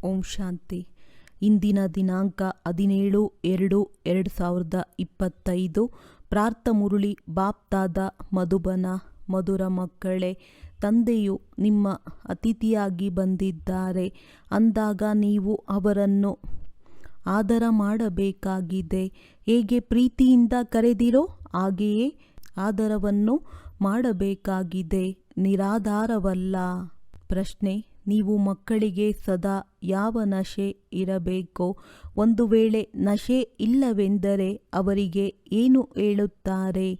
ಓಂ ಶಾಂತಿ. ಇಂದಿನ ದಿನಾಂಕ 17/2/2025. ಪ್ರಾರ್ಥ ಮುರುಳಿ ಬಾಪ್ತಾದ ಮಧುಬನ. ಮಧುರ ಮಕ್ಕಳೇ, ತಂದೆಯು ನಿಮ್ಮ ಅತಿಥಿಯಾಗಿ ಬಂದಿದ್ದಾರೆ ಅಂದಾಗ ನೀವು ಅವರನ್ನು ಆದರ ಮಾಡಬೇಕಾಗಿದೆ. ಹೇಗೆ ಪ್ರೀತಿಯಿಂದ ಕರೆದಿರೋ ಹಾಗೆಯೇ ಆದರವನ್ನು ಮಾಡಬೇಕಾಗಿದೆ, ನಿರಾಧಾರವಲ್ಲ. ಪ್ರಶ್ನೆ: ನೀವು ಮಕ್ಕಳಿಗೆ ಸದಾ ಯಾವ ನಶೆ ಇರಬೇಕೋ? ಒಂದು ವೇಳೆ ನಶೆ ಇಲ್ಲವೆಂದರೆ ಅವರಿಗೆ ಏನು ಹೇಳುತ್ತಾರೆ?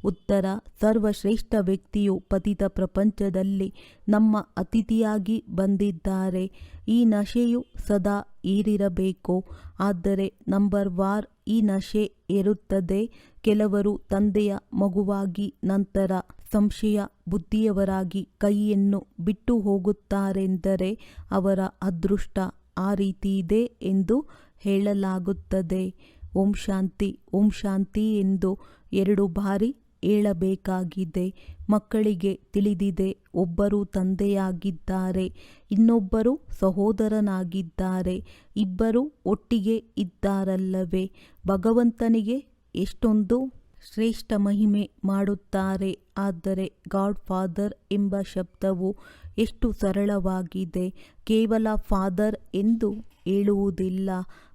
ಉತ್ತರ: ಸರ್ವಶ್ರೇಷ್ಠ ವ್ಯಕ್ತಿಯು ಪತಿತ ಪ್ರಪಂಚದಲ್ಲಿ ನಮ್ಮ ಅತಿಥಿಯಾಗಿ ಬಂದಿದ್ದಾರೆ. ಈ ನಶೆಯು ಸದಾ ಏರಿರಬೇಕು. ಆದರೆ ನಂಬರ್ ವಾರ್ ಈ ನಶೆ ಏರುತ್ತದೆ. ಕೆಲವರು ತಂದೆಯ ಮಗುವಾಗಿ ನಂತರ ಸಂಶಯ ಬುದ್ಧಿಯವರಾಗಿ ಕೈಯನ್ನು ಬಿಟ್ಟು ಹೋಗುತ್ತಾರೆಂದರೆ ಅವರ ಅದೃಷ್ಟ ಆ ರೀತಿ ಇದೆ ಎಂದು ಹೇಳಲಾಗುತ್ತದೆ. ಓಂ ಶಾಂತಿ, ಓಂ ಶಾಂತಿ ಎಂದು 2 ಬಾರಿ ಹೇಳಬೇಕಾಗಿದೆ. ಮಕ್ಕಳಿಗೆ ತಿಳಿದಿದೆ, ಒಬ್ಬರು ತಂದೆಯಾಗಿದ್ದಾರೆ, ಇನ್ನೊಬ್ಬರು ಸಹೋದರನಾಗಿದ್ದಾರೆ, ಇಬ್ಬರು ಒಟ್ಟಿಗೆ ಇದ್ದಾರಲ್ಲವೇ. ಭಗವಂತನಿಗೆ ಎಷ್ಟೊಂದು ಶ್ರೇಷ್ಠ ಮಹಿಮೆ ಮಾಡುತ್ತಾರೆ. ಆದರೆ ಗಾಡ್ ಫಾದರ್ ಎಂಬ ಶಬ್ದವು ಎಷ್ಟು ಸರಳವಾಗಿದೆ. ಕೇವಲ ಫಾದರ್ ಎಂದು ಹೇಳುವುದಿಲ್ಲ.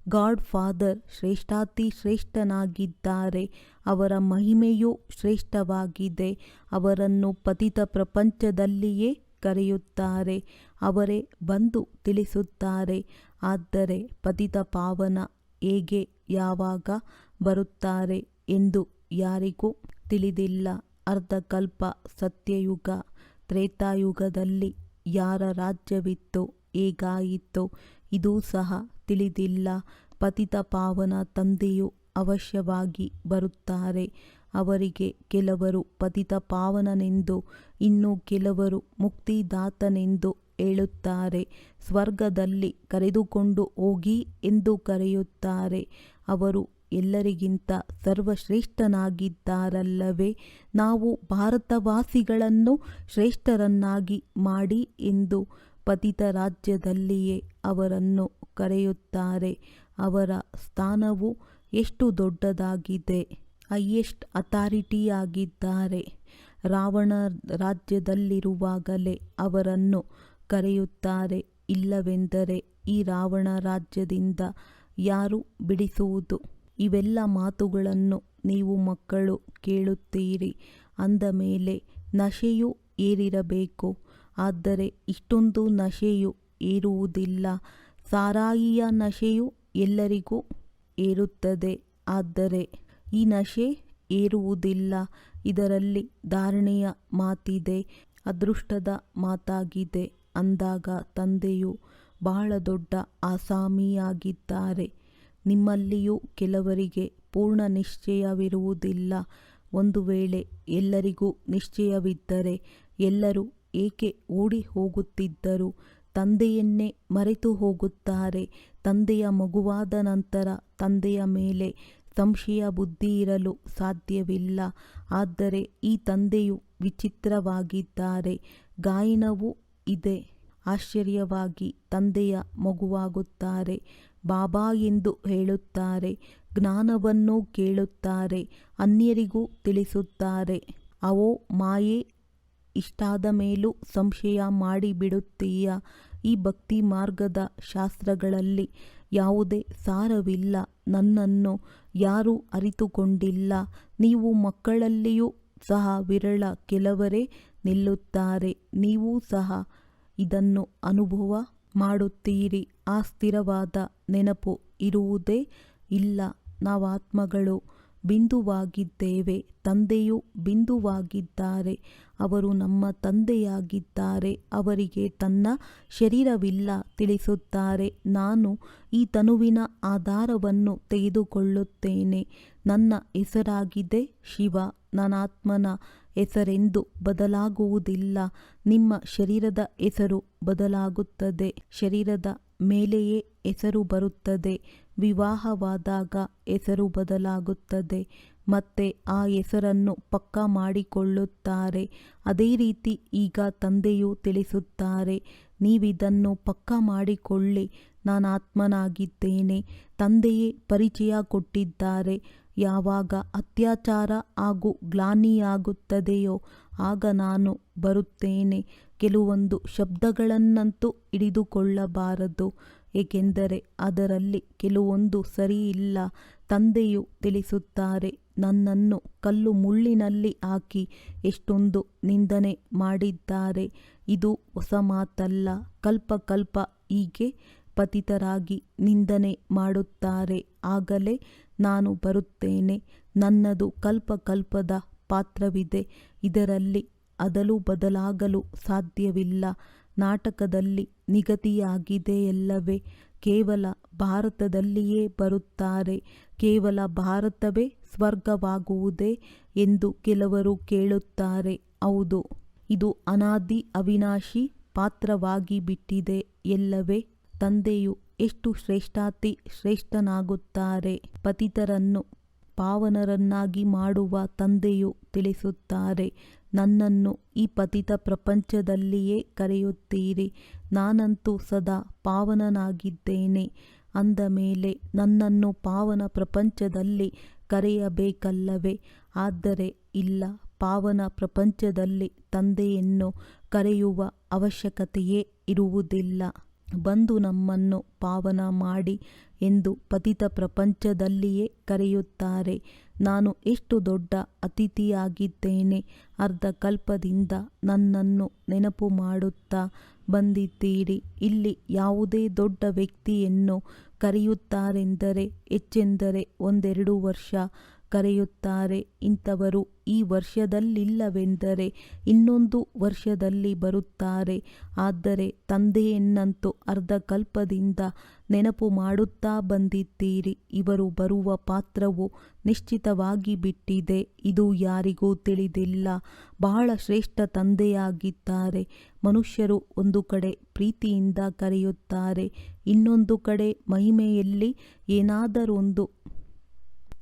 ಗಾಡ್ ಫಾದರ್ ಶ್ರೇಷ್ಠಾತಿ ಶ್ರೇಷ್ಠನಾಗಿದ್ದಾರೆ. ಅವರ ಮಹಿಮೆಯೂ ಶ್ರೇಷ್ಠವಾಗಿದೆ. ಅವರನ್ನು ಪತಿತ ಪ್ರಪಂಚದಲ್ಲಿಯೇ ಕರೆಯುತ್ತಾರೆ. ಅವರೇ ಬಂದು ತಿಳಿಸುತ್ತಾರೆ. ಆದರೆ ಪತಿತ ಪಾವನ ಹೇಗೆ ಯಾವಾಗ ಬರುತ್ತಾರೆ ಎಂದು ಯಾರಿಗೂ ತಿಳಿದಿಲ್ಲ. ಅರ್ಧಕಲ್ಪ ಸತ್ಯಯುಗ, ತ್ರೇತಾಯುಗದಲ್ಲಿ ಯಾರ ರಾಜ್ಯವಿತ್ತು, ಹೇಗಾಯಿತು, ಇದೂ ಸಹ ತಿಳಿದಿಲ್ಲ. ಪತಿತ ಪಾವನ ತಂದೆಯು ಅವಶ್ಯವಾಗಿ ಬರುತ್ತಾರೆ. ಅವರಿಗೆ ಕೆಲವರು ಪತಿತ ಪಾವನನೆಂದು, ಇನ್ನು ಕೆಲವರು ಮುಕ್ತಿದಾತನೆಂದು ಹೇಳುತ್ತಾರೆ. ಸ್ವರ್ಗದಲ್ಲಿ ಕರೆದುಕೊಂಡು ಹೋಗಿ ಎಂದು ಕರೆಯುತ್ತಾರೆ. ಅವರು ಎಲ್ಲರಿಗಿಂತ ಸರ್ವಶ್ರೇಷ್ಠನಾಗಿದ್ದಾರಲ್ಲವೇ. ನಾವು ಭಾರತವಾಸಿಗಳನ್ನು ಶ್ರೇಷ್ಠರನ್ನಾಗಿ ಮಾಡಿ ಎಂದು ಪತಿತ ರಾಜ್ಯದಲ್ಲಿಯೇ ಅವರನ್ನು ಕರೆಯುತ್ತಾರೆ. ಅವರ ಸ್ಥಾನವು ಎಷ್ಟು ದೊಡ್ಡದಾಗಿದೆ. ಹೈಯೆಸ್ಟ್ ಅಥಾರಿಟಿಯಾಗಿದ್ದಾರೆ. ರಾವಣ ರಾಜ್ಯದಲ್ಲಿರುವಾಗಲೇ ಅವರನ್ನು ಕರೆಯುತ್ತಾರೆ. ಇಲ್ಲವೆಂದರೆ ಈ ರಾವಣ ರಾಜ್ಯದಿಂದ ಯಾರು ಬಿಡಿಸುವುದು. ಇವೆಲ್ಲ ಮಾತುಗಳನ್ನು ನೀವು ಮಕ್ಕಳು ಕೇಳುತ್ತೀರಿ. ಅಂದ ಮೇಲೆ ನಶೆಯು ಏರಿರಬೇಕು. ಆದರೆ ಇಷ್ಟೊಂದು ನಶೆಯು ಏರುವುದಿಲ್ಲ. ಸಾರಾಯಿಯ ನಶೆಯು ಎಲ್ಲರಿಗೂ ಏರುತ್ತದೆ. ಆದರೆ ಈ ನಶೆ ಏರುವುದಿಲ್ಲ. ಇದರಲ್ಲಿ ಧಾರಣೆಯ ಮಾತಿದೆ, ಅದೃಷ್ಟದ ಮಾತಾಗಿದೆ. ಅಂದಾಗ ತಂದೆಯು ಬಹಳ ದೊಡ್ಡ ಆಸಾಮಿಯಾಗಿದ್ದಾರೆ. ನಿಮ್ಮಲ್ಲಿಯೂ ಕೆಲವರಿಗೆ ಪೂರ್ಣ ನಿಶ್ಚಯವಿರುವುದಿಲ್ಲ. ಒಂದು ವೇಳೆ ಎಲ್ಲರಿಗೂ ನಿಶ್ಚಯವಿದ್ದರೆ ಎಲ್ಲರೂ ಏಕೆ ಓಡಿ ಹೋಗುತ್ತಿದ್ದರು. ತಂದೆಯನ್ನೇ ಮರೆತು ಹೋಗುತ್ತಾರೆ. ತಂದೆಯ ಮಗುವಾದ ನಂತರ ತಂದೆಯ ಮೇಲೆ ಸಂಶಯ ಬುದ್ಧಿ ಇರಲು ಸಾಧ್ಯವಿಲ್ಲ. ಆದರೆ ಈ ತಂದೆಯು ವಿಚಿತ್ರವಾಗಿದ್ದಾರೆ. ಗಾಯನವೂ ಇದೆ. ಆಶ್ಚರ್ಯವಾಗಿ ತಂದೆಯ ಮಗುವಾಗುತ್ತಾರೆ. ಬಾಬಾ ಎಂದು ಹೇಳುತ್ತಾರೆ. ಜ್ಞಾನವನ್ನು ಕೇಳುತ್ತಾರೆ. ಅನ್ಯರಿಗೂ ತಿಳಿಸುತ್ತಾರೆ. ಅವೋ ಮಾಯೆ, ಇಷ್ಟಾದ ಮೇಲೂ ಸಂಶಯ ಮಾಡಿಬಿಡುತ್ತೀಯ. ಈ ಭಕ್ತಿ ಮಾರ್ಗದ ಶಾಸ್ತ್ರಗಳಲ್ಲಿ ಯಾವುದೇ ಸಾರವಿಲ್ಲ. ನನ್ನನ್ನು ಯಾರೂ ಅರಿತುಕೊಂಡಿಲ್ಲ. ನೀವು ಮಕ್ಕಳಲ್ಲಿಯೂ ಸಹ ವಿರಳ ಕೆಲವರೇ ನಿಲ್ಲುತ್ತಾರೆ. ನೀವೂ ಸಹ ಇದನ್ನು ಅನುಭವ ಮಾಡುತ್ತೀರಿ. ಆ ಸ್ಥಿರವಾದ ನೆನಪು ಇರುವುದೇ ಇಲ್ಲ. ನಾವಾತ್ಮಗಳು ಬಿಂದುವಾಗಿದ್ದೇವೆ. ತಂದೆಯು ಬಿಂದುವಾಗಿದ್ದಾರೆ. ಅವರು ನಮ್ಮ ತಂದೆಯಾಗಿದ್ದಾರೆ. ಅವರಿಗೆ ತನ್ನ ಶರೀರವಿಲ್ಲ. ತಿಳಿಸುತ್ತಾರೆ, ನಾನು ಈ ತನುವಿನ ಆಧಾರವನ್ನು ತೆಗೆದುಕೊಳ್ಳುತ್ತೇನೆ. ನನ್ನ ಹೆಸರಾಗಿದೆ ಶಿವ. ನನಾತ್ಮನ ಹೆಸರೆಂದು ಬದಲಾಗುವುದಿಲ್ಲ. ನಿಮ್ಮ ಶರೀರದ ಹೆಸರು ಬದಲಾಗುತ್ತದೆ. ಶರೀರದ ಮೇಲೆಯೇ ಹೆಸರು ಬರುತ್ತದೆ. ವಿವಾಹವಾದಾಗ ಹೆಸರು ಬದಲಾಗುತ್ತದೆ. ಮತ್ತೆ ಆ ಹೆಸರನ್ನು ಪಕ್ಕಾ ಮಾಡಿಕೊಳ್ಳುತ್ತಾರೆ. ಅದೇ ರೀತಿ ಈಗ ತಂದೆಯು ತಿಳಿಸುತ್ತಾರೆ, ನೀವಿದನ್ನು ಪಕ್ಕಾ ಮಾಡಿಕೊಳ್ಳಿ. ನಾನಾತ್ಮನಾಗಿದ್ದೇನೆ. ತಂದೆಯೇ ಪರಿಚಯ ಕೊಟ್ಟಿದ್ದಾರೆ. ಯಾವಾಗ ಅತ್ಯಾಚಾರ ಹಾಗೂ ಗ್ಲಾನಿಯಾಗುತ್ತದೆಯೋ ಆಗ ನಾನು ಬರುತ್ತೇನೆ. ಕೆಲವೊಂದು ಶಬ್ದಗಳನ್ನಂತೂ ಹಿಡಿದುಕೊಳ್ಳಬಾರದು, ಏಕೆಂದರೆ ಅದರಲ್ಲಿ ಕೆಲವೊಂದು ಸರಿಯಿಲ್ಲ. ತಂದೆಯು ತಿಳಿಸುತ್ತಾರೆ, ನನ್ನನ್ನು ಕಲ್ಲು ಮುಳ್ಳಿನಲ್ಲಿ ಹಾಕಿ ಎಷ್ಟೊಂದು ನಿಂದನೆ ಮಾಡಿದ್ದಾರೆ. ಇದು ಹೊಸ ಮಾತಲ್ಲ. ಕಲ್ಪ ಕಲ್ಪ ಹೀಗೆ ಪತಿತರಾಗಿ ನಿಂದನೆ ಮಾಡುತ್ತಾರೆ. ಆಗಲೇ ನಾನು ಬರುತ್ತೇನೆ. ನನ್ನದು ಕಲ್ಪ ಕಲ್ಪದ ಪಾತ್ರವಿದೆ. ಇದರಲ್ಲಿ ಅದಲು ಬದಲಾಗಲು ಸಾಧ್ಯವಿಲ್ಲ. ನಾಟಕದಲ್ಲಿ ನಿಗದಿಯಾಗಿದೆಯಲ್ಲವೇ? ಕೇವಲ ಭಾರತದಲ್ಲಿಯೇ ಬರುತ್ತಾರೆ. ಕೇವಲ ಭಾರತವೇ ಸ್ವರ್ಗವಾಗುವುದೇ ಎಂದು ಕೆಲವರು ಕೇಳುತ್ತಾರೆ. ಹೌದು, ಇದು ಅನಾದಿ ಅವಿನಾಶಿ ಪಾತ್ರವಾಗಿ ಬಿಟ್ಟಿದೆ ಎಲ್ಲವೇ? ತಂದೆಯು ಎಷ್ಟು ಶ್ರೇಷ್ಠಾತಿ ಶ್ರೇಷ್ಠನಾಗುತ್ತಾರೆ. ಪತಿತರನ್ನು ಪಾವನರನ್ನಾಗಿ ಮಾಡುವ ತಂದೆಯು ತಿಳಿಸುತ್ತಾರೆ, ನನ್ನನ್ನು ಈ ಪತಿತ ಪ್ರಪಂಚದಲ್ಲಿಯೇ ಕರೆಯುತ್ತೀರಿ. ನಾನಂತೂ ಸದಾ ಪಾವನನಾಗಿದ್ದೇನೆ. ಅಂದ ಮೇಲೆ ನನ್ನನ್ನು ಪಾವನ ಪ್ರಪಂಚದಲ್ಲಿ ಕರೆಯಬೇಕಲ್ಲವೇ? ಆದರೆ ಇಲ್ಲ, ಪಾವನ ಪ್ರಪಂಚದಲ್ಲಿ ತಂದೆಯನ್ನು ಕರೆಯುವ ಅವಶ್ಯಕತೆಯೇ ಇರುವುದಿಲ್ಲ. ಬಂದು ನಮ್ಮನ್ನು ಪಾವನ ಮಾಡಿ ಎಂದು ಪತಿತ ಪ್ರಪಂಚದಲ್ಲಿಯೇ ಕರೆಯುತ್ತಾರೆ. ನಾನು ಎಷ್ಟು ದೊಡ್ಡ ಅತಿಥಿಯಾಗಿದ್ದೇನೆ. ಅರ್ಧ ಕಲ್ಪದಿಂದ ನನ್ನನ್ನು ನೆನಪು ಮಾಡುತ್ತಾ ಬಂದಿದ್ದೀರಿ. ಇಲ್ಲಿ ಯಾವುದೇ ದೊಡ್ಡ ವ್ಯಕ್ತಿಯನ್ನು ಕರೆಯುತ್ತಾರೆಂದರೆ ಹೆಚ್ಚೆಂದರೆ 1-2 ವರ್ಷ ಕರೆಯುತ್ತಾರೆ. ಇಂಥವರು ಈ ವರ್ಷದಲ್ಲಿಲ್ಲವೆಂದರೆ ಇನ್ನೊಂದು ವರ್ಷದಲ್ಲಿ ಬರುತ್ತಾರೆ. ಆದರೆ ತಂದೆಯನ್ನಂತೂ ಅರ್ಧ ಕಲ್ಪದಿಂದ ನೆನಪು ಮಾಡುತ್ತಾ ಬಂದಿದ್ದೀರಿ. ಇವರು ಬರುವ ಪಾತ್ರವು ನಿಶ್ಚಿತವಾಗಿ ಬಿಟ್ಟಿದೆ. ಇದು ಯಾರಿಗೂ ತಿಳಿದಿಲ್ಲ. ಬಹಳ ಶ್ರೇಷ್ಠ ತಂದೆಯಾಗಿದ್ದಾರೆ. ಮನುಷ್ಯರು ಒಂದು ಕಡೆ ಪ್ರೀತಿಯಿಂದ ಕರೆಯುತ್ತಾರೆ, ಇನ್ನೊಂದು ಕಡೆ ಮಹಿಮೆಯಲ್ಲಿ ಏನಾದರೊಂದು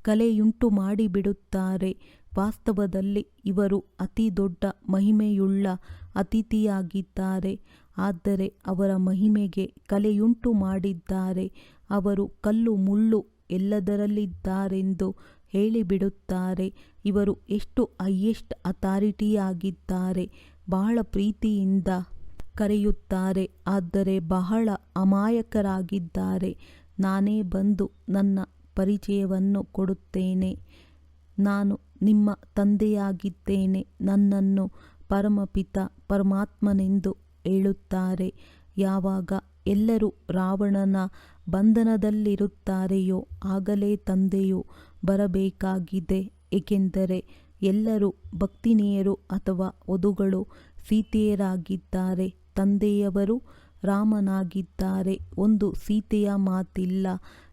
ಕಲೆಯುಂಟು ಮಾಡಿಬಿಡುತ್ತಾರೆ. ವಾಸ್ತವದಲ್ಲಿ ಇವರು ಅತಿ ದೊಡ್ಡ ಮಹಿಮೆಯುಳ್ಳ ಅತಿಥಿಯಾಗಿದ್ದಾರೆ. ಆದರೆ ಅವರ ಮಹಿಮೆಗೆ ಕಲೆಯುಂಟು ಮಾಡಿದ್ದಾರೆ. ಅವರು ಕಲ್ಲು ಮುಳ್ಳು ಎಲ್ಲದರಲ್ಲಿದ್ದಾರೆಂದು ಹೇಳಿಬಿಡುತ್ತಾರೆ. ಇವರು ಎಷ್ಟು ಹೈಯೆಸ್ಟ್ ಅಥಾರಿಟಿಯಾಗಿದ್ದಾರೆ. ಬಹಳ ಪ್ರೀತಿಯಿಂದ ಕರೆಯುತ್ತಾರೆ, ಆದರೆ ಬಹಳ ಅಮಾಯಕರಾಗಿದ್ದಾರೆ. ನಾನೇ ಬಂದು ನನ್ನ ಪರಿಚಯವನ್ನು ಕೊಡುತ್ತೇನೆ. ನಾನು ನಿಮ್ಮ ತಂದೆಯಾಗಿದ್ದೇನೆ. ನನ್ನನ್ನು ಪರಮಪಿತ ಪರಮಾತ್ಮನೆಂದು ಹೇಳುತ್ತಾರೆ. ಯಾವಾಗ ಎಲ್ಲರೂ ರಾವಣನ ಬಂಧನದಲ್ಲಿರುತ್ತಾರೆಯೋ ಆಗಲೇ ತಂದೆಯು ಬರಬೇಕಾಗಿದೆ. ಏಕೆಂದರೆ ಎಲ್ಲರೂ ಭಕ್ತಿನಿಯರು ಅಥವಾ ವಧುಗಳು ಸೀತೆಯರಾಗಿದ್ದಾರೆ. ತಂದೆಯವರು ರಾಮನಾಗಿದ್ದಾರೆ. ಒಂದು ಸೀತೆಯ ಮಾತಿಲ್ಲ.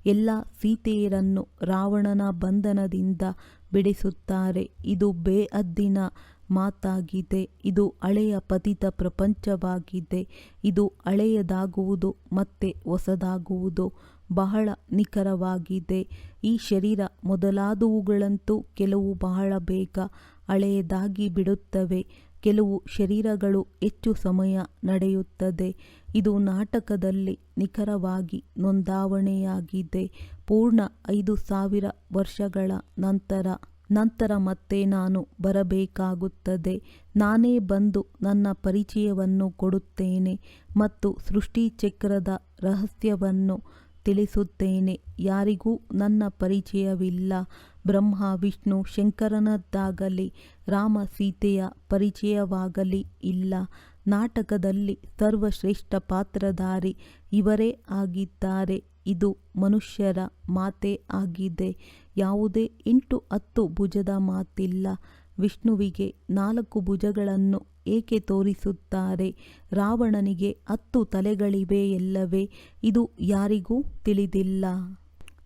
ಎಲ್ಲ ಸೀತೆಯರನ್ನು ರಾವಣನ ಬಂಧನದಿಂದ ಬಿಡಿಸುತ್ತಾರೆ. ಇದು ಬೇಹದ್ದಿನ ಮಾತಾಗಿದೆ. ಇದು ಹಳೆಯ ಪತಿತ ಪ್ರಪಂಚವಾಗಿದೆ. ಇದು ಹಳೆಯದಾಗುವುದು ಮತ್ತೆ ಹೊಸದಾಗುವುದು ಬಹಳ ನಿಖರವಾಗಿದೆ. ಈ ಶರೀರ ಮೊದಲಾದವುಗಳಂತೂ ಕೆಲವು ಬಹಳ ಬೇಗ ಹಳೆಯದಾಗಿ ಬಿಡುತ್ತವೆ. ಕೆಲವು ಶರೀರಗಳು ಹೆಚ್ಚು ಸಮಯ ನಡೆಯುತ್ತದೆ. ಇದು ನಾಟಕದಲ್ಲಿ ನಿಖರವಾಗಿ ನೋಂದಾವಣೆಯಾಗಿದೆ. ಪೂರ್ಣ 5000 ವರ್ಷಗಳ ನಂತರ ಮತ್ತೆ ನಾನು ಬರಬೇಕಾಗುತ್ತದೆ. ನಾನೇ ಬಂದು ನನ್ನ ಪರಿಚಯವನ್ನು ಕೊಡುತ್ತೇನೆ ಮತ್ತು ಸೃಷ್ಟಿ ಚಕ್ರದ ರಹಸ್ಯವನ್ನು ತಿಳಿಸುತ್ತೇನೆ. ಯಾರಿಗೂ ನನ್ನ ಪರಿಚಯವಿಲ್ಲ. ಬ್ರಹ್ಮ ವಿಷ್ಣು ಶಂಕರನದ್ದಾಗಲಿ ರಾಮ ಸೀತೆಯ ಪರಿಚಯವಾಗಲಿ ಇಲ್ಲ. ನಾಟಕದಲ್ಲಿ ಸರ್ವಶ್ರೇಷ್ಠ ಪಾತ್ರಧಾರಿ ಇವರೇ ಆಗಿದ್ದಾರೆ. ಇದು ಮನುಷ್ಯರ ಮಾತೇ ಆಗಿದೆ. ಯಾವುದೇ 8-10 ಭುಜದ ಮಾತಿಲ್ಲ. ವಿಷ್ಣುವಿಗೆ 4 ಭುಜಗಳನ್ನು ಏಕೆ ತೋರಿಸುತ್ತಾರೆ? ರಾವಣನಿಗೆ 10 ತಲೆಗಳಿವೆಯಲ್ಲವೇ? ಇದು ಯಾರಿಗೂ ತಿಳಿದಿಲ್ಲ.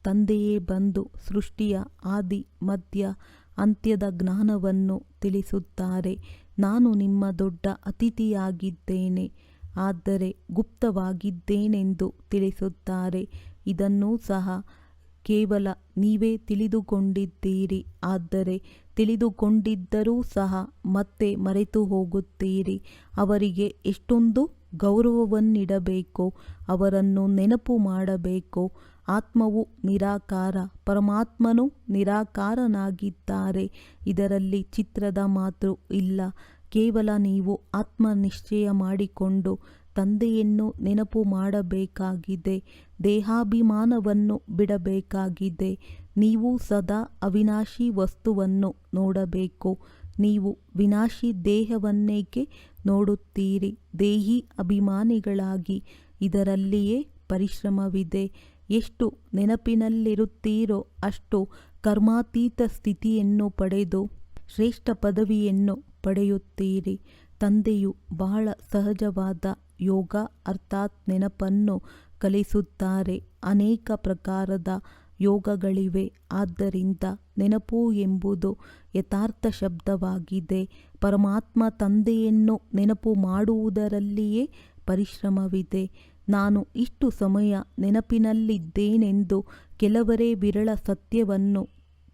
ತಂದೆಯೇ ಬಂದು ಸೃಷ್ಟಿಯ ಆದಿ ಮಧ್ಯ ಅಂತ್ಯದ ಜ್ಞಾನವನ್ನು ತಿಳಿಸುತ್ತಾರೆ. ನಾನು ನಿಮ್ಮ ದೊಡ್ಡ ಅತಿಥಿಯಾಗಿದ್ದೇನೆ, ಆದರೆ ಗುಪ್ತವಾಗಿದ್ದೇನೆಂದು ತಿಳಿಸುತ್ತಾರೆ. ಇದನ್ನೂ ಸಹ ಕೇವಲ ನೀವೇ ತಿಳಿದುಕೊಂಡಿದ್ದೀರಿ. ಆದರೆ ತಿಳಿದುಕೊಂಡಿದ್ದರೂ ಸಹ ಮತ್ತೆ ಮರೆತು ಹೋಗುತ್ತೀರಿ. ಅವರಿಗೆ ಎಷ್ಟೊಂದು ಗೌರವವನ್ನಿಡಬೇಕು, ಅವರನ್ನು ನೆನಪು ಮಾಡಬೇಕು. ಆತ್ಮವು ನಿರಾಕಾರ, ಪರಮಾತ್ಮನು ನಿರಾಕಾರನಾಗಿದ್ದಾರೆ. ಇದರಲ್ಲಿ ಚಿತ್ರದ ಮಾತು ಇಲ್ಲ. ಕೇವಲ ನೀವು ಆತ್ಮನಿಶ್ಚಯ ಮಾಡಿಕೊಂಡು ತಂದೆಯನ್ನು ನೆನಪು ಮಾಡಬೇಕಾಗಿದೆ. ದೇಹಾಭಿಮಾನವನ್ನು ಬಿಡಬೇಕಾಗಿದೆ. ನೀವು ಸದಾ ಅವಿನಾಶಿ ವಸ್ತುವನ್ನು ನೋಡಬೇಕು. ನೀವು ವಿನಾಶಿ ದೇಹವನ್ನೇಕೆ ನೋಡುತ್ತೀರಿ? ದೇಹಿ ಅಭಿಮಾನಿಗಳಾಗಿ ಇದರಲ್ಲಿಯೇ ಪರಿಶ್ರಮವಿದೆ. ಎಷ್ಟು ನೆನಪಿನಲ್ಲಿರುತ್ತೀರೋ ಅಷ್ಟು ಕರ್ಮಾತೀತ ಸ್ಥಿತಿಯನ್ನು ಪಡೆದು ಶ್ರೇಷ್ಠ ಪದವಿಯನ್ನು ಪಡೆಯುತ್ತೀರಿ. ತಂದೆಯು ಬಹಳ ಸಹಜವಾದ ಯೋಗ ಅರ್ಥಾತ್ ನೆನಪನ್ನು ಕಲಿಸುತ್ತಾರೆ. ಅನೇಕ ಪ್ರಕಾರದ ಯೋಗಗಳಿವೆ. ಆದ್ದರಿಂದ ನೆನಪು ಎಂಬುದು ಯಥಾರ್ಥ ಶಬ್ದವಾಗಿದೆ. ಪರಮಾತ್ಮ ತಂದೆಯನ್ನು ನೆನಪು ಮಾಡುವುದರಲ್ಲಿಯೇ ಪರಿಶ್ರಮವಿದೆ. ನಾನು ಇಷ್ಟು ಸಮಯ ನೆನಪಿನಲ್ಲಿದ್ದೇನೆಂದು ಕೆಲವರೇ ವಿರಳ ಸತ್ಯವನ್ನು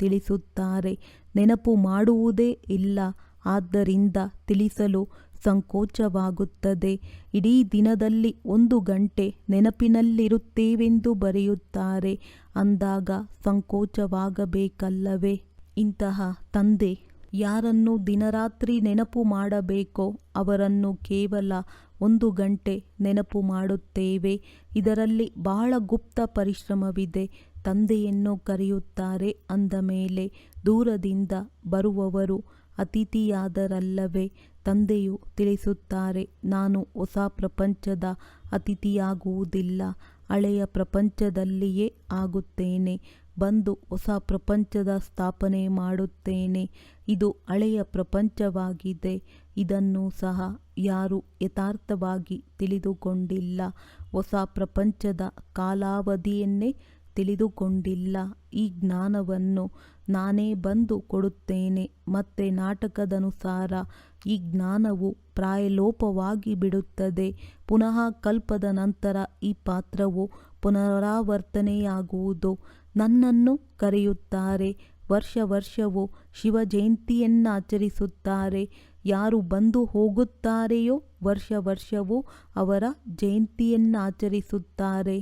ತಿಳಿಸುತ್ತಾರೆ. ನೆನಪು ಮಾಡುವುದೇ ಇಲ್ಲ. ಆದ್ದರಿಂದ ತಿಳಿಸಲು ಸಂಕೋಚವಾಗುತ್ತದೆ. ಇಡೀ ದಿನದಲ್ಲಿ 1 ಗಂಟೆ ನೆನಪಿನಲ್ಲಿರುತ್ತೇವೆಂದು ಬರೆಯುತ್ತಾರೆ. ಅಂದಾಗ ಸಂಕೋಚವಾಗಬೇಕಲ್ಲವೇ? ಇಂತಹ ತಂದೆ ಯಾರನ್ನು ದಿನರಾತ್ರಿ ನೆನಪು ಮಾಡಬೇಕೋ ಅವರನ್ನು ಕೇವಲ 1 ಗಂಟೆ ನೆನಪು ಮಾಡುತ್ತೇವೆ. ಇದರಲ್ಲಿ ಬಹಳ ಗುಪ್ತ ಪರಿಶ್ರಮವಿದೆ. ತಂದೆಯನ್ನು ಕರೆಯುತ್ತಾರೆ ಅಂದ ಮೇಲೆ ದೂರದಿಂದ ಬರುವವರು ಅತಿಥಿಯಾದರಲ್ಲವೇ? ತಂದೆಯು ತಿಳಿಸುತ್ತಾರೆ, ನಾನು ಹೊಸ ಪ್ರಪಂಚದ ಅತಿಥಿಯಾಗುವುದಿಲ್ಲ, ಹಳೆಯ ಪ್ರಪಂಚದಲ್ಲಿಯೇ ಆಗುತ್ತೇನೆ. ಬಂದು ಹೊಸ ಪ್ರಪಂಚದ ಸ್ಥಾಪನೆ ಮಾಡುತ್ತೇನೆ. ಇದು ಹಳೆಯ ಪ್ರಪಂಚವಾಗಿದೆ. ಇದನ್ನು ಸಹ ಯಾರೂ ಯಥಾರ್ಥವಾಗಿ ತಿಳಿದುಕೊಂಡಿಲ್ಲ. ಹೊಸ ಪ್ರಪಂಚದ ಕಾಲಾವಧಿಯನ್ನೇ ತಿಳಿದುಕೊಂಡಿಲ್ಲ. ಈ ಜ್ಞಾನವನ್ನು ನಾನೇ ಬಂದು ಕೊಡುತ್ತೇನೆ. ಮತ್ತೆ ನಾಟಕದನುಸಾರ ಈ ಜ್ಞಾನವು ಪ್ರಾಯಲೋಪವಾಗಿ ಬಿಡುತ್ತದೆ. ಪುನಃ ಕಲ್ಪದ ನಂತರ ಈ ಪಾತ್ರವು ಪುನರಾವರ್ತನೆಯಾಗುವುದು. ನನ್ನನ್ನು ಕರೆಯುತ್ತಾರೆ. ವರ್ಷವೂ ಶಿವ ಜಯಂತಿಯನ್ನಾಚರಿಸುತ್ತಾರೆ. ಯಾರು ಬಂದು ಹೋಗುತ್ತಾರೆಯೋ ವರ್ಷವೂ ಅವರ ಜಯಂತಿಯನ್ನಾಚರಿಸುತ್ತಾರೆ.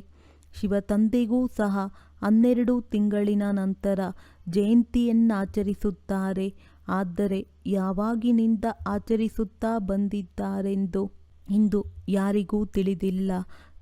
ಶಿವತಂದೆಗೂ ಸಹ 12 ತಿಂಗಳಿನ ನಂತರ ಜಯಂತಿಯನ್ನಾಚರಿಸುತ್ತಾರೆ. ಆದರೆ ಯಾವಾಗಿನಿಂದ ಆಚರಿಸುತ್ತಾ ಬಂದಿದ್ದಾರೆಂದು ಇಂದು ಯಾರಿಗೂ ತಿಳಿದಿಲ್ಲ.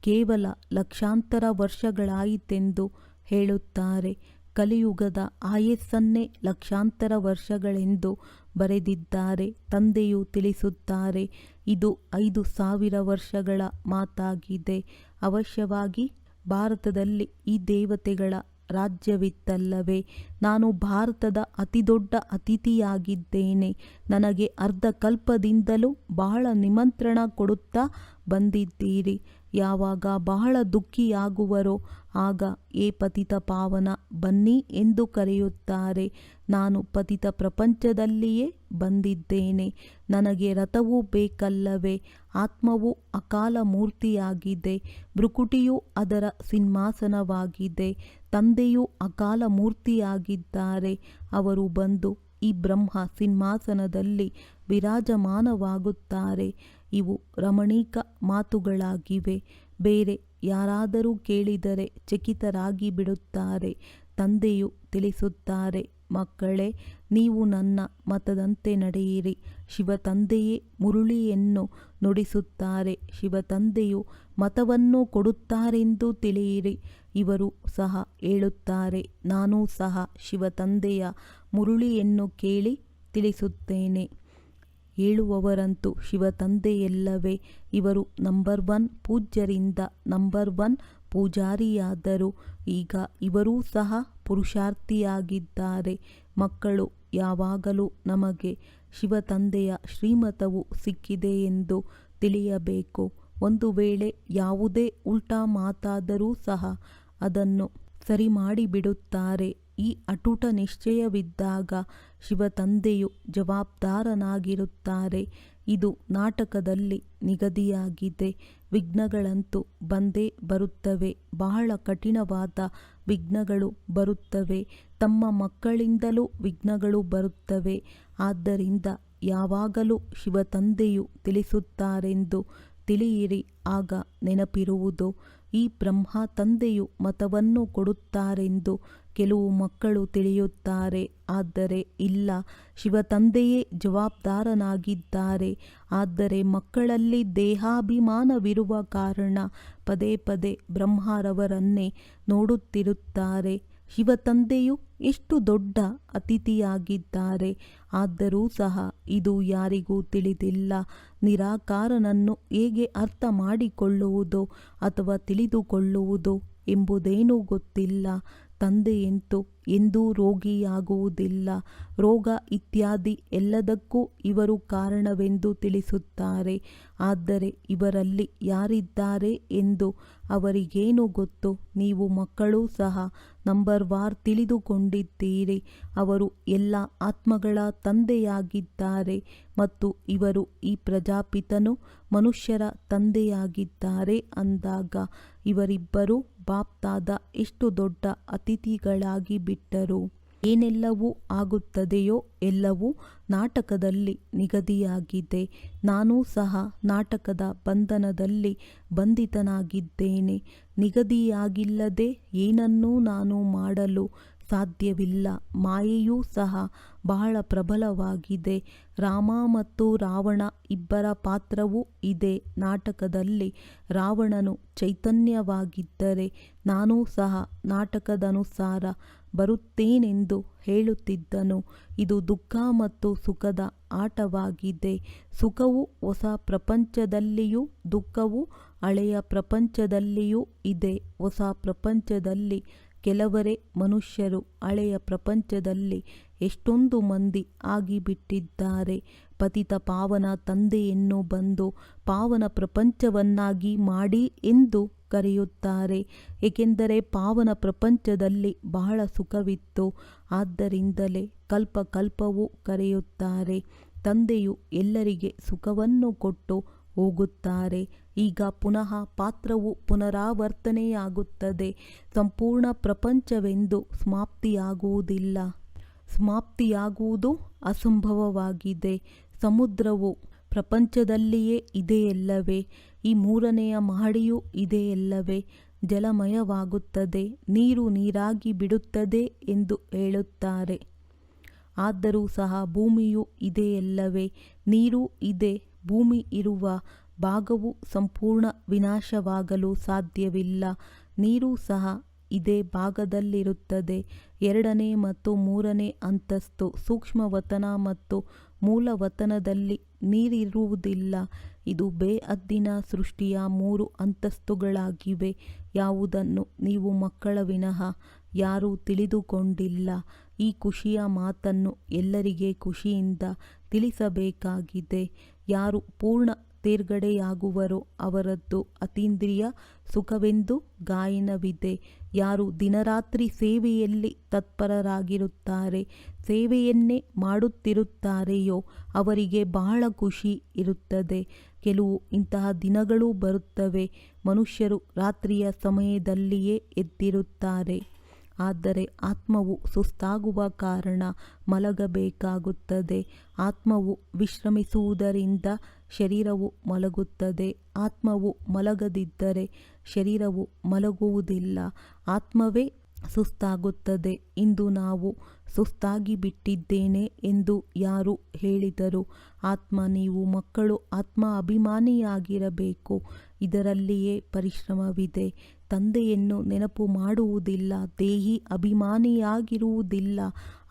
ಕೇವಲ ಲಕ್ಷಾಂತರ ವರ್ಷಗಳಾಯಿತೆಂದು ಹೇಳುತ್ತಾರೆ. ಕಲಿಯುಗದ ಆಯಸ್ಸನ್ನೇ ಲಕ್ಷಾಂತರ ವರ್ಷಗಳೆಂದು ಬರೆದಿದ್ದಾರೆ. ತಂದೆಯು ತಿಳಿಸುತ್ತಾರೆ, ಇದು 5000 ವರ್ಷಗಳ ಮಾತಾಗಿದೆ. ಅವಶ್ಯವಾಗಿ ಭಾರತದಲ್ಲಿ ಈ ದೇವತೆಗಳ ರಾಜ್ಯವಿತ್ತಲ್ಲವೇ? ನಾನು ಭಾರತದ ಅತಿದೊಡ್ಡ ಅತಿಥಿಯಾಗಿದ್ದೇನೆ. ನನಗೆ ಅರ್ಧಕಲ್ಪದಿಂದಲೂ ಬಹಳ ನಿಮಂತ್ರಣ ಕೊಡುತ್ತಾ ಬಂದಿದ್ದೀರಿ. ಯಾವಾಗ ಬಹಳ ದುಃಖಿಯಾಗುವರೋ ಆಗ ಏ ಪತಿತ ಪಾವನ ಬನ್ನಿ ಎಂದು ಕರೆಯುತ್ತಾರೆ. ನಾನು ಪತಿತ ಪ್ರಪಂಚದಲ್ಲಿಯೇ ಬಂದಿದ್ದೇನೆ. ನನಗೆ ರಥವೂ ಬೇಕಲ್ಲವೇ? ಆತ್ಮವು ಅಕಾಲ ಮೂರ್ತಿಯಾಗಿದೆ. ಭೃಕುಟಿಯು ಅದರ ಸಿಂಹಾಸನವಾಗಿದೆ. ತಂದೆಯು ಅಕಾಲ ಮೂರ್ತಿಯಾಗಿದ್ದಾರೆ. ಅವರು ಬಂದು ಈ ಬ್ರಹ್ಮ ಸಿಂಹಾಸನದಲ್ಲಿ ವಿರಾಜಮಾನವಾಗುತ್ತಾರೆ. ಇವು ರಮಣೀಕ ಮಾತುಗಳಾಗಿವೆ. ಬೇರೆ ಯಾರಾದರೂ ಕೇಳಿದರೆ ಚಕಿತರಾಗಿ ಬಿಡುತ್ತಾರೆ. ತಂದೆಯು ತಿಳಿಸುತ್ತಾರೆ, ಮಕ್ಕಳೇ, ನೀವು ನನ್ನ ಮತದಂತೆ ನಡೆಯಿರಿ. ಶಿವತಂದೆಯೇ ಮುರುಳಿಯನ್ನು ನುಡಿಸುತ್ತಾರೆ. ಶಿವತಂದೆಯು ಮತವನ್ನು ಕೊಡುತ್ತಾರೆಂದು ತಿಳಿಯಿರಿ. ಇವರು ಸಹ ಹೇಳುತ್ತಾರೆ, ನಾನೂ ಸಹ ಶಿವತಂದೆಯ ಮುರುಳಿಯನ್ನು ಕೇಳಿ ತಿಳಿಸುತ್ತೇನೆ. ಹೇಳುವವರಂತೂ ಶಿವತಂದೆಯಲ್ಲವೇ? ಇವರು ನಂಬರ್ 1 ಪೂಜ್ಯರಿಂದ ನಂಬರ್ 1 ಪೂಜಾರಿಯಾದರು. ಈಗ ಇವರೂ ಸಹ ಪುರುಷಾರ್ಥಿಯಾಗಿದ್ದಾರೆ. ಮಕ್ಕಳು ಯಾವಾಗಲೂ ನಮಗೆ ಶಿವತಂದೆಯ ಶ್ರೀಮತವು ಸಿಕ್ಕಿದೆ ಎಂದು ತಿಳಿಯಬೇಕು. ಒಂದು ವೇಳೆ ಯಾವುದೇ ಉಲ್ಟಾ ಮಾತಾದರೂ ಸಹ ಅದನ್ನು ಸರಿ ಮಾಡಿಬಿಡುತ್ತಾರೆ. ಈ ಅಟುಟ ನಿಶ್ಚಯವಿದ್ದಾಗ ಶಿವತಂದೆಯು ಜವಾಬ್ದಾರನಾಗಿರುತ್ತಾರೆ. ಇದು ನಾಟಕದಲ್ಲಿ ನಿಗದಿಯಾಗಿದೆ. ವಿಘ್ನಗಳಂತೂ ಬಂದೇ ಬರುತ್ತವೆ. ಬಹಳ ಕಠಿಣವಾದ ವಿಘ್ನಗಳು ಬರುತ್ತವೆ. ತಮ್ಮ ಮಕ್ಕಳಿಂದಲೂ ವಿಘ್ನಗಳು ಬರುತ್ತವೆ. ಆದ್ದರಿಂದ ಯಾವಾಗಲೂ ಶಿವತಂದೆಯು ತಿಳಿಸುತ್ತಾರೆಂದು ತಿಳಿಯಿರಿ. ಆಗ ನೆನಪಿರುವುದು. ಈ ಬ್ರಹ್ಮ ತಂದೆಯು ಮತವನ್ನು ಕೊಡುತ್ತಾರೆಂದು ಕೆಲವು ಮಕ್ಕಳು ತಿಳಿಯುತ್ತಾರೆ. ಆದರೆ ಇಲ್ಲ, ಶಿವತಂದೆಯೇ ಜವಾಬ್ದಾರನಾಗಿದ್ದಾರೆ. ಆದರೆ ಮಕ್ಕಳಲ್ಲಿ ದೇಹಾಭಿಮಾನವಿರುವ ಕಾರಣ ಪದೇ ಪದೇ ಬ್ರಹ್ಮರವರನ್ನೇ ನೋಡುತ್ತಿರುತ್ತಾರೆ. ಶಿವತಂದೆಯು ಎಷ್ಟು ದೊಡ್ಡ ಅತಿಥಿಯಾಗಿದ್ದಾರೆ. ಆದರೂ ಸಹ ಇದು ಯಾರಿಗೂ ತಿಳಿದಿಲ್ಲ. ನಿರಾಕಾರನನ್ನು ಹೇಗೆ ಅರ್ಥ ಮಾಡಿಕೊಳ್ಳುವುದು ಅಥವಾ ತಿಳಿದುಕೊಳ್ಳುವುದು ಎಂಬುದೇನೂ ಗೊತ್ತಿಲ್ಲ. ತಂದೆಯಂತೂ ಎಂದೂ ರೋಗಿಯಾಗುವುದಿಲ್ಲ. ರೋಗ ಇತ್ಯಾದಿ ಎಲ್ಲದಕ್ಕೂ ಇವರು ಕಾರಣವೆಂದು ತಿಳಿಸುತ್ತಾರೆ. ಆದರೆ ಇವರಲ್ಲಿ ಯಾರಿದ್ದಾರೆ ಎಂದು ಅವರಿಗೇನು ಗೊತ್ತು? ನೀವು ಮಕ್ಕಳೂ ಸಹ ನಂಬರ್ವಾರ್ ತಿಳಿದುಕೊಂಡಿದ್ದೀರಿ. ಅವರು ಎಲ್ಲ ಆತ್ಮಗಳ ತಂದೆಯಾಗಿದ್ದಾರೆ ಮತ್ತು ಇವರು ಈ ಪ್ರಜಾಪಿತನು ಮನುಷ್ಯರ ತಂದೆಯಾಗಿದ್ದಾರೆ ಅಂದಾಗ ಇವರಿಬ್ಬರೂ ಬಾಪ್ತಾದ ಎಷ್ಟು ದೊಡ್ಡ ಅತಿಥಿಗಳಾಗಿ ಬಿಟ್ಟರು. ಏನೆಲ್ಲವೂ ಆಗುತ್ತದೆಯೋ ಎಲ್ಲವೂ ನಾಟಕದಲ್ಲಿ ನಿಗದಿಯಾಗಿದೆ. ನಾನೂ ಸಹ ನಾಟಕದ ಬಂಧನದಲ್ಲಿ ಬಂಧಿತನಾಗಿದ್ದೇನೆ. ನಿಗದಿಯಾಗಿಲ್ಲದೆ ಏನನ್ನೂ ನಾನು ಮಾಡಲು ಸಾಧ್ಯವಿಲ್ಲ. ಮಾಯೆಯೂ ಸಹ ಬಹಳ ಪ್ರಬಲವಾಗಿದೆ. ರಾಮ ಮತ್ತು ರಾವಣ ಇಬ್ಬರ ಪಾತ್ರವೂ ಇದೆ. ನಾಟಕದಲ್ಲಿ ರಾವಣನು ಚೈತನ್ಯವಾಗಿದ್ದರೆ ನಾನೂ ಸಹ ನಾಟಕದನುಸಾರ ಬರುತ್ತೇನೆಂದು ಹೇಳುತ್ತಿದ್ದನು. ಇದು ದುಃಖ ಮತ್ತು ಸುಖದ ಆಟವಾಗಿದೆ. ಸುಖವು ಹೊಸ ಪ್ರಪಂಚದಲ್ಲಿಯೂ ದುಃಖವು ಹಳೆಯ ಪ್ರಪಂಚದಲ್ಲಿಯೂ ಇದೆ. ಹೊಸ ಪ್ರಪಂಚದಲ್ಲಿ ಕೆಲವರೇ ಮನುಷ್ಯರು. ಹಳೆಯ ಪ್ರಪಂಚದಲ್ಲಿ ಎಷ್ಟೊಂದು ಮಂದಿ ಆಗಿಬಿಟ್ಟಿದ್ದಾರೆ. ಪತಿತ ಪಾವನ ತಂದೆಯನ್ನು ಬಂದು ಪಾವನ ಪ್ರಪಂಚವನ್ನಾಗಿ ಮಾಡಿ ಎಂದು ಕರೆಯುತ್ತಾರೆ. ಏಕೆಂದರೆ ಪಾವನ ಪ್ರಪಂಚದಲ್ಲಿ ಬಹಳ ಸುಖವಿತ್ತು. ಆದ್ದರಿಂದಲೇ ಕಲ್ಪ ಕಲ್ಪವೂ ಕರೆಯುತ್ತಾರೆ. ತಂದೆಯು ಎಲ್ಲರಿಗೆ ಸುಖವನ್ನು ಕೊಟ್ಟು ಹೋಗುತ್ತಾರೆ. ಈಗ ಪುನಃ ಪಾತ್ರವು ಪುನರಾವರ್ತನೆಯಾಗುತ್ತದೆ. ಸಂಪೂರ್ಣ ಪ್ರಪಂಚವೆಂದು ಸಮಾಪ್ತಿಯಾಗುವುದಿಲ್ಲ. ಸಮಾಪ್ತಿಯಾಗುವುದು ಅಸಂಭವವಾಗಿದೆ. ಸಮುದ್ರವು ಪ್ರಪಂಚದಲ್ಲಿಯೇ ಇದೆಯಲ್ಲವೇ? ಈ ಮೂರನೆಯ ಮಹಡಿಯೂ ಇದೆಯಲ್ಲವೇ? ಜಲಮಯವಾಗುತ್ತದೆ, ನೀರು ನೀರಾಗಿ ಬಿಡುತ್ತದೆ ಎಂದು ಹೇಳುತ್ತಾರೆ. ಆದರೂ ಸಹ ಭೂಮಿಯೂ ಇದೆಯಲ್ಲವೇ? ನೀರೂ ಇದೆ. ಭೂಮಿ ಇರುವ ಭಾಗವು ಸಂಪೂರ್ಣ ವಿನಾಶವಾಗಲು ಸಾಧ್ಯವಿಲ್ಲ. ನೀರೂ ಸಹ ಇದೇ ಭಾಗದಲ್ಲಿರುತ್ತದೆ. ಎರಡನೇ ಮತ್ತು ಮೂರನೇ ಅಂತಸ್ತು ಸೂಕ್ಷ್ಮವತನ ಮತ್ತು ಮೂಲವತನದಲ್ಲಿ ನೀರಿರುವುದಿಲ್ಲ. ಇದು ಬೇಹದ್ದಿನ ಸೃಷ್ಟಿಯ 3 ಅಂತಸ್ತುಗಳಾಗಿವೆ. ಯಾವುದನ್ನು ನೀವು ಮಕ್ಕಳ ವಿನಃ ಯಾರೂ ತಿಳಿದುಕೊಂಡಿಲ್ಲ. ಈ ಖುಷಿಯ ಮಾತನ್ನು ಎಲ್ಲರಿಗೆ ಖುಷಿಯಿಂದ ತಿಳಿಸಬೇಕಾಗಿದೆ. ಯಾರು ಪೂರ್ಣ ತೇರ್ಗಡೆಯಾಗುವರೋ ಅವರದ್ದು ಅತೀಂದ್ರಿಯ ಸುಖವೆಂದು ಗಾಯನವಿದೆ. ಯಾರು ದಿನರಾತ್ರಿ ಸೇವೆಯಲ್ಲಿ ತತ್ಪರರಾಗಿರುತ್ತಾರೆ, ಸೇವೆಯನ್ನೇ ಮಾಡುತ್ತಿರುತ್ತಾರೆಯೋ ಅವರಿಗೆ ಬಹಳ ಖುಷಿ ಇರುತ್ತದೆ. ಕೆಲವು ಇಂತಹ ದಿನಗಳೂ ಬರುತ್ತವೆ. ಮನುಷ್ಯರು ರಾತ್ರಿಯ ಸಮಯದಲ್ಲಿಯೇ ಎದ್ದಿರುತ್ತಾರೆ. ಆದರೆ ಆತ್ಮವು ಸುಸ್ತಾಗುವ ಕಾರಣ ಮಲಗಬೇಕಾಗುತ್ತದೆ. ಆತ್ಮವು ವಿಶ್ರಮಿಸುವುದರಿಂದ ಶರೀರವು ಮಲಗುತ್ತದೆ. ಆತ್ಮವು ಮಲಗದಿದ್ದರೆ ಶರೀರವು ಮಲಗುವುದಿಲ್ಲ. ಆತ್ಮವೇ ಸುಸ್ತಾಗುತ್ತದೆ. ಇಂದು ನಾವು ಸುಸ್ತಾಗಿ ಬಿಟ್ಟಿದ್ದೇನೆ ಎಂದು ಯಾರು ಹೇಳಿದರು? ಆತ್ಮ ನೀವು ಮಕ್ಕಳು ಆತ್ಮ ಅಭಿಮಾನಿಯಾಗಿರಬೇಕು. ಇದರಲ್ಲಿಯೇ ಪರಿಶ್ರಮವಿದೆ. ತಂದೆಯನ್ನು ನೆನಪು ಮಾಡುವುದಿಲ್ಲ, ದೇಹಿ ಅಭಿಮಾನಿಯಾಗಿರುವುದಿಲ್ಲ.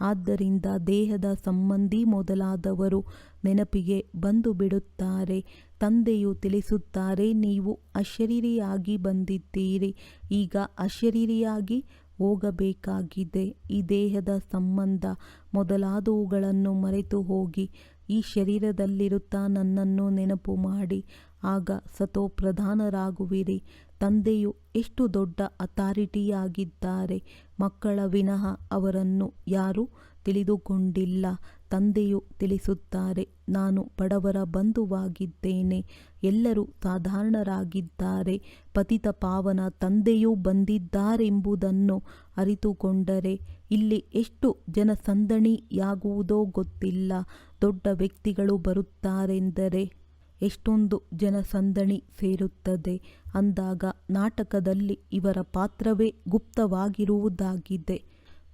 ಆದ್ದರಿಂದ ದೇಹದ ಸಂಬಂಧಿ ಮೊದಲಾದವರು ನೆನಪಿಗೆ ಬಂದು ಬಿಡುತ್ತಾರೆ. ತಂದೆಯು ತಿಳಿಸುತ್ತಾರೆ, ನೀವು ಅಶರೀರಿಯಾಗಿ ಬಂದಿದ್ದೀರಿ, ಈಗ ಅಶರೀರಿಯಾಗಿ ಹೋಗಬೇಕಾಗಿದೆ. ಈ ದೇಹದ ಸಂಬಂಧ ಮೊದಲಾದವುಗಳನ್ನು ಮರೆತು ಹೋಗಿ ಈ ಶರೀರದಲ್ಲಿರುತ್ತಾ ನನ್ನನ್ನು ನೆನಪು ಮಾಡಿ. ಆಗ ಸತೋಪ್ರಧಾನರಾಗುವಿರಿ. ತಂದೆಯು ಎಷ್ಟು ದೊಡ್ಡ ಅಥಾರಿಟಿಯಾಗಿದ್ದಾರೆ. ಮಕ್ಕಳ ವಿನಃ ಅವರನ್ನು ಯಾರೂ ತಿಳಿದುಕೊಂಡಿಲ್ಲ. ತಂದೆಯು ತಿಳಿಸುತ್ತಾರೆ, ನಾನು ಬಡವರ ಬಂಧುವಾಗಿದ್ದೇನೆ. ಎಲ್ಲರೂ ಸಾಧಾರಣರಾಗಿದ್ದಾರೆ. ಪತಿತ ಪಾವನ ತಂದೆಯೂ ಬಂದಿದ್ದಾರೆಂಬುದನ್ನು ಅರಿತುಕೊಂಡರೆ ಇಲ್ಲಿ ಎಷ್ಟು ಜನಸಂದಣಿಯಾಗುವುದೋ ಗೊತ್ತಿಲ್ಲ. ದೊಡ್ಡ ವ್ಯಕ್ತಿಗಳು ಬರುತ್ತಾರೆಂದರೆ ಎಷ್ಟೊಂದು ಜನಸಂದಣಿ ಸೇರುತ್ತದೆ. ಅಂದಾಗ ನಾಟಕದಲ್ಲಿ ಇವರ ಪಾತ್ರವೇ ಗುಪ್ತವಾಗಿರುವುದಾಗಿದೆ.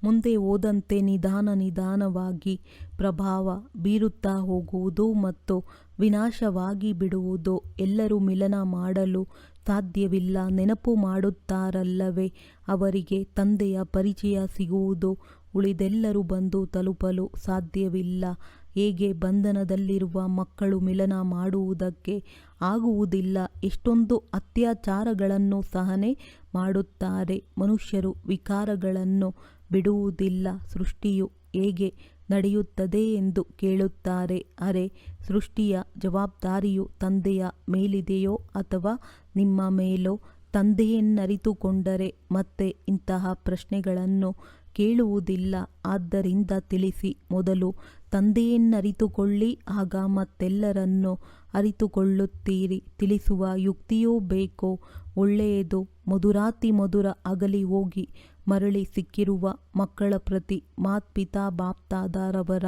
ಮುಂದೆ ಹೋದಂತೆ ನಿಧಾನವಾಗಿ ಪ್ರಭಾವ ಬೀರುತ್ತಾ ಹೋಗುವುದು ಮತ್ತು ವಿನಾಶವಾಗಿ ಬಿಡುವುದು. ಎಲ್ಲರೂ ಮಿಲನ ಮಾಡಲು ಸಾಧ್ಯವಿಲ್ಲ. ನೆನಪು ಮಾಡುತ್ತಾರಲ್ಲವೇ, ಅವರಿಗೆ ತಂದೆಯ ಪರಿಚಯ ಸಿಗುವುದು. ಉಳಿದೆಲ್ಲರೂ ಬಂದು ತಲುಪಲು ಸಾಧ್ಯವಿಲ್ಲ. ಹೇಗೆ ಬಂಧನದಲ್ಲಿರುವ ಮಕ್ಕಳು ಮಿಲನ ಮಾಡುವುದಕ್ಕೆ ಆಗುವುದಿಲ್ಲ. ಎಷ್ಟೊಂದು ಅತ್ಯಾಚಾರಗಳನ್ನು ಸಹನೆ ಮಾಡುತ್ತಾರೆ. ಮನುಷ್ಯರು ವಿಕಾರಗಳನ್ನು ಬಿಡುವುದಿಲ್ಲ. ಸೃಷ್ಟಿಯು ಹೇಗೆ ನಡೆಯುತ್ತದೆ ಎಂದು ಕೇಳುತ್ತಾರೆ. ಅರೆ, ಸೃಷ್ಟಿಯ ಜವಾಬ್ದಾರಿಯು ತಂದೆಯ ಮೇಲಿದೆಯೋ ಅಥವಾ ನಿಮ್ಮ ಮೇಲೋ? ತಂದೆಯನ್ನರಿತುಕೊಂಡರೆ ಮತ್ತೆ ಇಂತಹ ಪ್ರಶ್ನೆಗಳನ್ನು ಕೇಳುವುದಿಲ್ಲ. ಆದ್ದರಿಂದ ತಿಳಿಸಿ, ಮೊದಲು ತಂದೆಯನ್ನರಿತುಕೊಳ್ಳಿ, ಆಗ ಮತ್ತೆಲ್ಲರನ್ನು ಅರಿತುಕೊಳ್ಳುತ್ತೀರಿ. ತಿಳಿಸುವ ಯುಕ್ತಿಯೂ ಬೇಕು. ಒಳ್ಳೆಯದು. ಮಧುರಾತಿ ಮಧುರ ಅಗಲಿ ಹೋಗಿ ಮರಳಿ ಸಿಕ್ಕಿರುವ ಮಕ್ಕಳ ಪ್ರತಿ ಮಾತ್ಪಿತಾ ಬಾಪ್ದಾದರವರ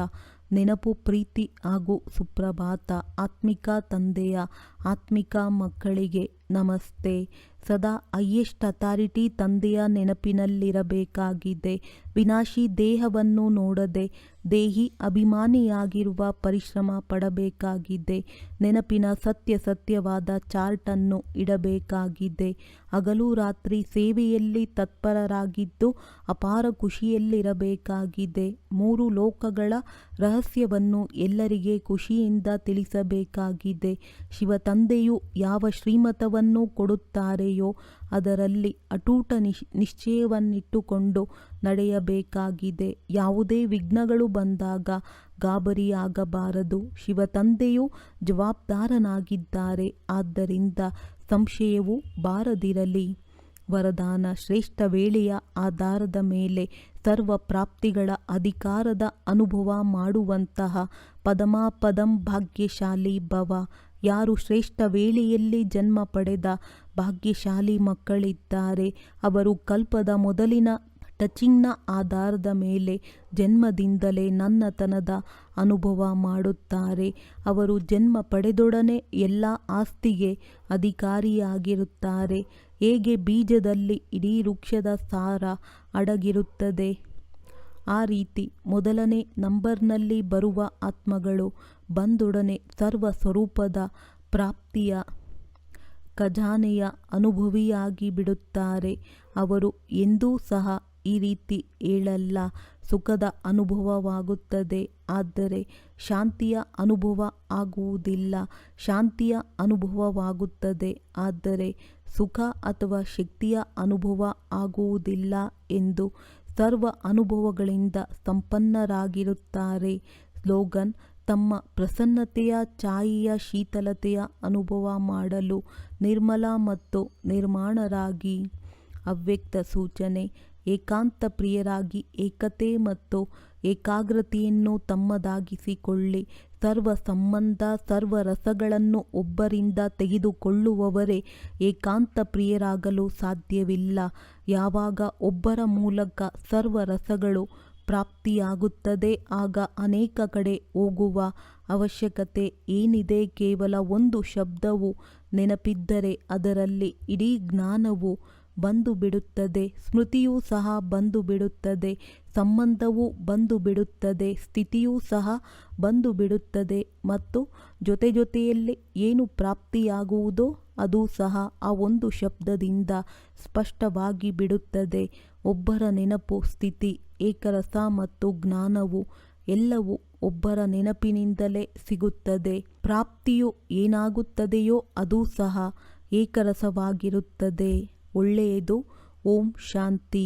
ನೆನಪು, ಪ್ರೀತಿ ಹಾಗೂ ಸುಪ್ರಭಾತ. ಆತ್ಮಿಕ ತಂದೆಯ ಆತ್ಮಿಕ ಮಕ್ಕಳಿಗೆ ನಮಸ್ತೆ. ಸದಾ ಹೈಯೆಸ್ಟ್ ಅಥಾರಿಟಿ ತಂದೆಯ ನೆನಪಿನಲ್ಲಿರಬೇಕಾಗಿದೆ. ವಿನಾಶಿ ದೇಹವನ್ನು ನೋಡದೆ ದೇಹಿ ಅಭಿಮಾನಿಯಾಗಿರುವ ಪರಿಶ್ರಮ ಪಡಬೇಕಾಗಿದೆ. ನೆನಪಿನ ಸತ್ಯವಾದ ಚಾರ್ಟನ್ನು ಇಡಬೇಕಾಗಿದೆ. ಹಗಲು ರಾತ್ರಿ ಸೇವೆಯಲ್ಲಿ ತತ್ಪರರಾಗಿದ್ದು ಅಪಾರ ಖುಷಿಯಲ್ಲಿರಬೇಕಾಗಿದೆ. 3 ಲೋಕಗಳ ರಹಸ್ಯವನ್ನು ಎಲ್ಲರಿಗೆ ಖುಷಿಯಿಂದ ತಿಳಿಸಬೇಕಾಗಿದೆ. ಶಿವತಂದೆಯು ಯಾವ ಶ್ರೀಮತವನ್ನು ಕೊಡುತ್ತಾರೆಯೋ ಅದರಲ್ಲಿ ಅಟೂಟ ನಿಶ್ಚಯವನ್ನಿಟ್ಟುಕೊಂಡು ನಡೆಯಬೇಕಾಗಿದೆ. ಯಾವುದೇ ವಿಘ್ನಗಳು ಬಂದಾಗ ಗಾಬರಿಯಾಗಬಾರದು. ಶಿವತಂದೆಯು ಜವಾಬ್ದಾರನಾಗಿದ್ದಾರೆ. ಆದ್ದರಿಂದ ಸಂಶಯವು ಬಾರದಿರಲಿ. ವರದಾನ: ಶ್ರೇಷ್ಠ ವೇಳೆಯ ಆಧಾರದ ಮೇಲೆ ಸರ್ವ ಪ್ರಾಪ್ತಿಗಳ ಅಧಿಕಾರದ ಅನುಭವ ಮಾಡುವಂತಹ ಪದಮಾಪದಂ ಭಾಗ್ಯಶಾಲಿ ಭವ. ಯಾರು ಶ್ರೇಷ್ಠ ವೇಳೆಯಲ್ಲಿ ಜನ್ಮ ಪಡೆದ ಭಾಗ್ಯಶಾಲಿ ಮಕ್ಕಳಿದ್ದಾರೆ, ಅವರು ಕಲ್ಪದ ಮೊದಲಿನ ಟಚಿಂಗ್ನ ಆಧಾರದ ಮೇಲೆ ಜನ್ಮದಿಂದಲೇ ನನ್ನತನದ ಅನುಭವ ಮಾಡುತ್ತಾರೆ. ಅವರು ಜನ್ಮ ಪಡೆದೊಡನೆ ಎಲ್ಲ ಆಸ್ತಿಗೆ ಅಧಿಕಾರಿಯಾಗಿರುತ್ತಾರೆ. ಹೇಗೆ ಬೀಜದಲ್ಲಿ ಇಡೀ ವೃಕ್ಷದ ಸಾರ ಅಡಗಿರುತ್ತದೆ, ಆ ರೀತಿ ಮೊದಲನೇ ನಂಬರ್ನಲ್ಲಿ ಬರುವ ಆತ್ಮಗಳು ಬಂದೊಡನೆ ಸರ್ವ ಸ್ವರೂಪದ ಪ್ರಾಪ್ತಿಯ ಖಜಾನೆಯ ಅನುಭವಿಯಾಗಿ ಬಿಡುತ್ತಾರೆ. ಅವರು ಎಂದೂ ಸಹ ಈ ರೀತಿ ಹೇಳಲ್ಲ. ಸುಖದ ಅನುಭವವಾಗುತ್ತದೆ, ಆದರೆ ಶಾಂತಿಯ ಅನುಭವ ಆಗುವುದಿಲ್ಲ. ಶಾಂತಿಯ ಅನುಭವವಾಗುತ್ತದೆ, ಆದರೆ ಸುಖ ಅಥವಾ ಶಕ್ತಿಯ ಅನುಭವ ಆಗುವುದಿಲ್ಲ ಎಂದು ಸರ್ವ ಅನುಭವಗಳಿಂದ ಸಂಪನ್ನರಾಗಿರುತ್ತಾರೆ. ಸ್ಲೋಗನ್: ತಮ್ಮ ಪ್ರಸನ್ನತೆಯ ಛಾಯೆಯ ಶೀತಲತೆಯ ಅನುಭವ ಮಾಡಲು ನಿರ್ಮಲ ಮತ್ತು ನಿರ್ಮಾಣರಾಗಿ. ಅವ್ಯಕ್ತ ಸೂಚನೆ: ಏಕಾಂತ ಪ್ರಿಯರಾಗಿ ಏಕತೆ ಮತ್ತು ಏಕಾಗ್ರತೆಯನ್ನು ತಮ್ಮದಾಗಿಸಿಕೊಳ್ಳಿ. ಸರ್ವ ಸಂಬಂಧ, ಸರ್ವ ರಸಗಳನ್ನು ಒಬ್ಬರಿಂದ ತೆಗೆದುಕೊಳ್ಳುವವರೇ ಏಕಾಂತ ಪ್ರಿಯರಾಗಲು ಸಾಧ್ಯವಿಲ್ಲ. ಯಾವಾಗ ಒಬ್ಬರ ಮೂಲಕ ಸರ್ವ ರಸಗಳು ಪ್ರಾಪ್ತಿಯಾಗುತ್ತದೆ, ಆಗ ಅನೇಕ ಕಡೆ ಹೋಗುವ ಅವಶ್ಯಕತೆ ಏನಿದೆ? ಕೇವಲ ಒಂದು ಶಬ್ದವು ನೆನಪಿದ್ದರೆ ಅದರಲ್ಲಿ ಇಡೀ ಜ್ಞಾನವು ಬಂದು ಬಿಡುತ್ತದೆ. ಸ್ಮೃತಿಯೂ ಸಹ ಬಂದು ಬಿಡುತ್ತದೆ. ಸಂಬಂಧವೂ ಬಂದು ಬಿಡುತ್ತದೆ. ಸ್ಥಿತಿಯೂ ಸಹ ಬಂದು ಬಿಡುತ್ತದೆ. ಮತ್ತು ಜೊತೆಯಲ್ಲಿ ಏನು ಪ್ರಾಪ್ತಿಯಾಗುವುದೋ ಅದು ಸಹ ಆ ಒಂದು ಶಬ್ದದಿಂದ ಸ್ಪಷ್ಟವಾಗಿ ಬಿಡುತ್ತದೆ. ಒಬ್ಬರ ನೆನಪು, ಸ್ಥಿತಿ, ಏಕರಸ ಮತ್ತು ಜ್ಞಾನವು ಎಲ್ಲವೂ ಒಬ್ಬರ ನೆನಪಿನಿಂದಲೇ ಸಿಗುತ್ತದೆ. ಪ್ರಾಪ್ತಿಯು ಏನಾಗುತ್ತದೆಯೋ ಅದು ಸಹ ಏಕರಸವಾಗಿರುತ್ತದೆ. ಒಳ್ಳೆಯದು. ಓಂ ಶಾಂತಿ.